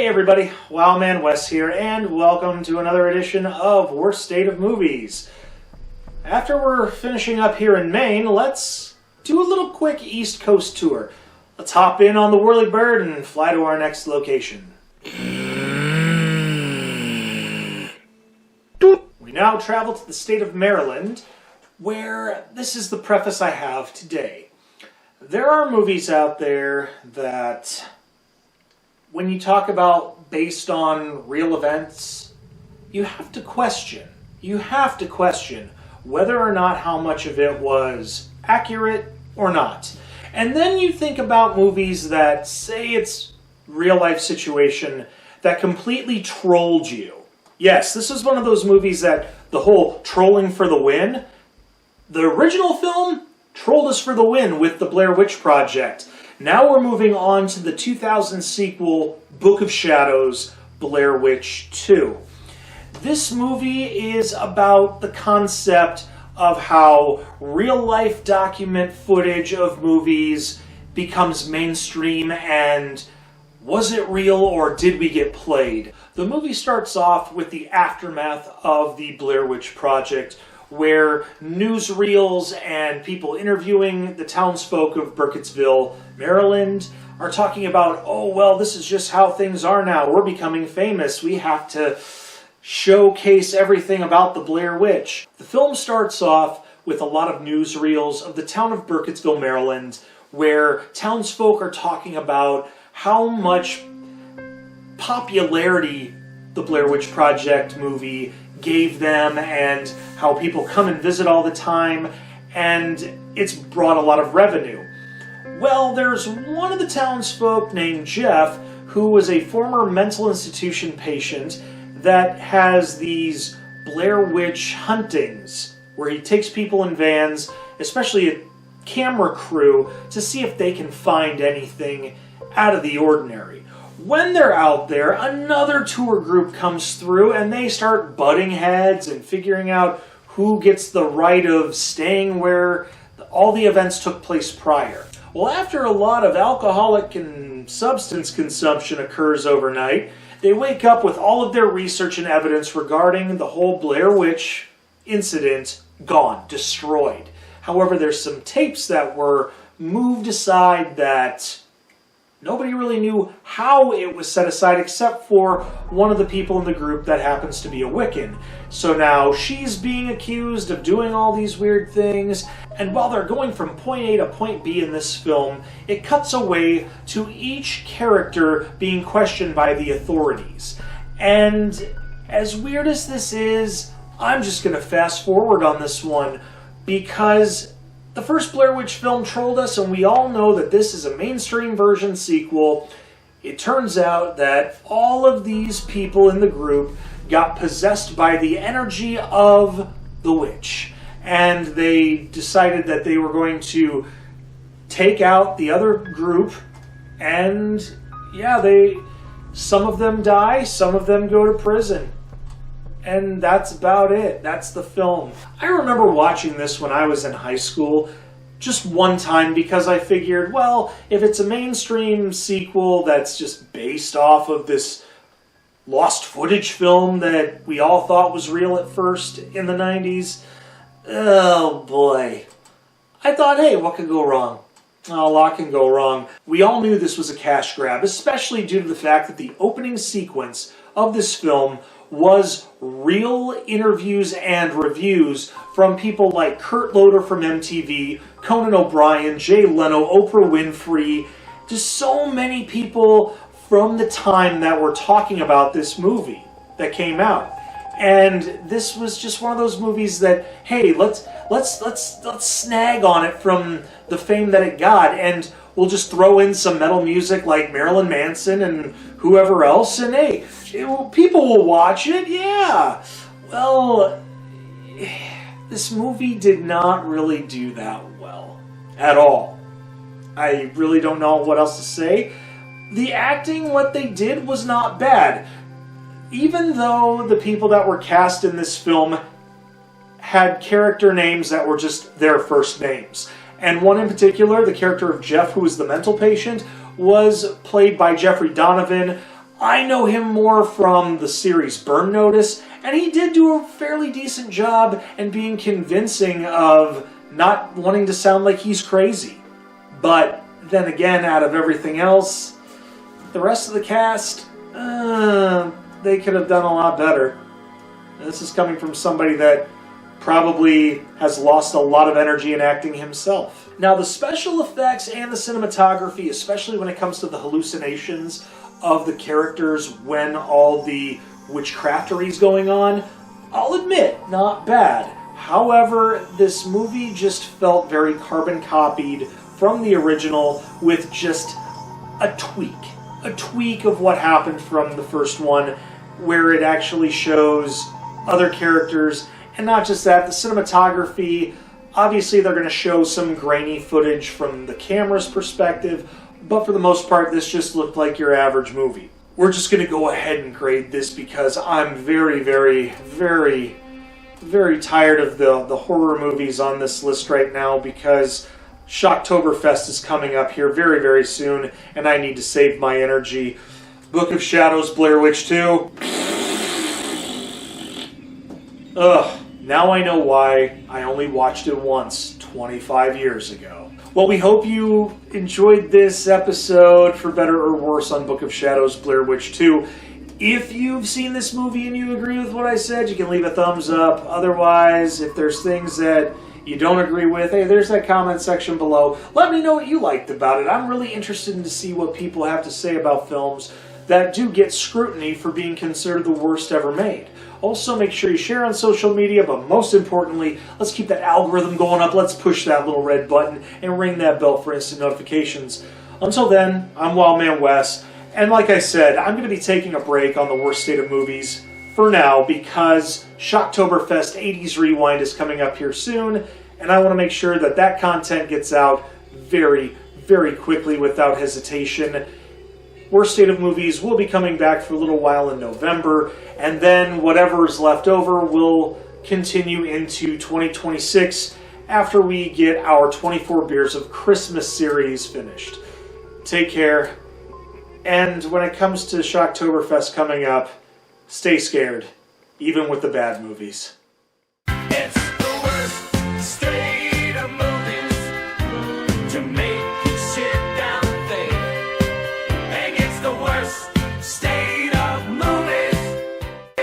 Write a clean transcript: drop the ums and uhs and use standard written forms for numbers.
everybody, Wildman Wes here, and welcome to another edition of Worst State of Movies. After we're finishing up here in Maine, let's do a little quick East Coast tour. Let's hop in on the Whirlybird and fly to our next location. We now travel to the state of Maryland, where this is the preface I have today. There are movies out there that, when you talk about based on real events, you have to question whether or not how much of it was accurate or not. And then you think about movies that say it's real life situation that completely trolled you. Yes, this is one of those movies that the whole trolling for the win, the original film trolled us for the win with the Blair Witch Project. Now we're moving on to the 2000 sequel, Book of Shadows, Blair Witch 2. This movie is about the concept of how real-life document footage of movies becomes mainstream, and was it real or did we get played? The movie starts off with the aftermath of the Blair Witch Project, where newsreels and people interviewing the townsfolk of Burkittsville, Maryland, are talking about, oh, well, this is just how things are now. We're becoming famous. We have to showcase everything about the Blair Witch. The film starts off with a lot of newsreels of the town of Burkittsville, Maryland, where townsfolk are talking about how much popularity the Blair Witch Project movie gave them and how people come and visit all the time, and it's brought a lot of revenue. Well, there's one of the townsfolk named Jeff who was a former mental institution patient that has these Blair Witch huntings where he takes people in vans, especially a camera crew, to see if they can find anything out of the ordinary. When they're out there, another tour group comes through and they start butting heads and figuring out who gets the right of staying where all the events took place prior. Well, after a lot of alcoholic and substance consumption occurs overnight, they wake up with all of their research and evidence regarding the whole Blair Witch incident gone, destroyed. However, there's some tapes that were moved aside that nobody really knew how it was set aside except for one of the people in the group that happens to be a Wiccan. So now she's being accused of doing all these weird things, and while they're going from point A to point B in this film, it cuts away to each character being questioned by the authorities. And as weird as this is, I'm just going to fast forward on this one, because the first Blair Witch film trolled us, and we all know that this is a mainstream version sequel. It turns out that all of these people in the group got possessed by the energy of the witch, and they decided that they were going to take out the other group, and some of them die, some of them go to prison. And that's about it. That's the film. I remember watching this when I was in high school, just one time, because I figured, well, if it's a mainstream sequel that's just based off of this lost footage film that we all thought was real at first in the 90s, oh boy. I thought, hey, what could go wrong? A lot can go wrong. We all knew this was a cash grab, especially due to the fact that the opening sequence of this film was real interviews and reviews from people like Kurt Loder from MTV, Conan O'Brien, Jay Leno, Oprah Winfrey, just so many people from the time that were talking about this movie that came out. And this was just one of those movies that, hey, let's snag on it from the fame that it got, and we'll just throw in some metal music like Marilyn Manson and whoever else, and hey, people will watch it, yeah. Well, this movie did not really do that well at all. I really don't know what else to say. The acting, what they did, was not bad. Even though the people that were cast in this film had character names that were just their first names. And one in particular, the character of Jeff, who was the mental patient, was played by Jeffrey Donovan. I know him more from the series Burn Notice, and he did do a fairly decent job in being convincing of not wanting to sound like he's crazy. But then again, out of everything else, the rest of the cast, they could have done a lot better. This is coming from somebody that probably has lost a lot of energy in acting himself. Now, the special effects and the cinematography, especially when it comes to the hallucinations of the characters when all the witchcraftery is going on, I'll admit, not bad. However, this movie just felt very carbon copied from the original with just a tweak of what happened from the first one, where it actually shows other characters. And not just that, the cinematography, obviously they're going to show some grainy footage from the camera's perspective, but for the most part, this just looked like your average movie. We're just going to go ahead and grade this because I'm very, very, very, very tired of the horror movies on this list right now, because Shocktoberfest is coming up here very, very soon, and I need to save my energy. Book of Shadows, Blair Witch 2. Ugh. Now I know why I only watched it once, 25 years ago. Well, we hope you enjoyed this episode, for better or worse, on Book of Shadows, Blair Witch 2. If you've seen this movie and you agree with what I said, you can leave a thumbs up. Otherwise, if there's things that you don't agree with, hey, there's that comment section below. Let me know what you liked about it. I'm really interested in to see what people have to say about films that do get scrutiny for being considered the worst ever made. Also, make sure you share on social media, but most importantly, let's keep that algorithm going up. Let's push that little red button and ring that bell for instant notifications. Until then, I'm Wildman Wes, and like I said, I'm going to be taking a break on the worst state of movies for now because Shocktoberfest 80s Rewind is coming up here soon, and I want to make sure that that content gets out very, very quickly without hesitation. Worst State of Movies will be coming back for a little while in November, and then whatever is left over will continue into 2026 after we get our 24 Beers of Christmas series finished. Take care, and when it comes to Shocktoberfest coming up, stay scared, even with the bad movies. It's the worst state of movies to make you sit down and think. And it's the worst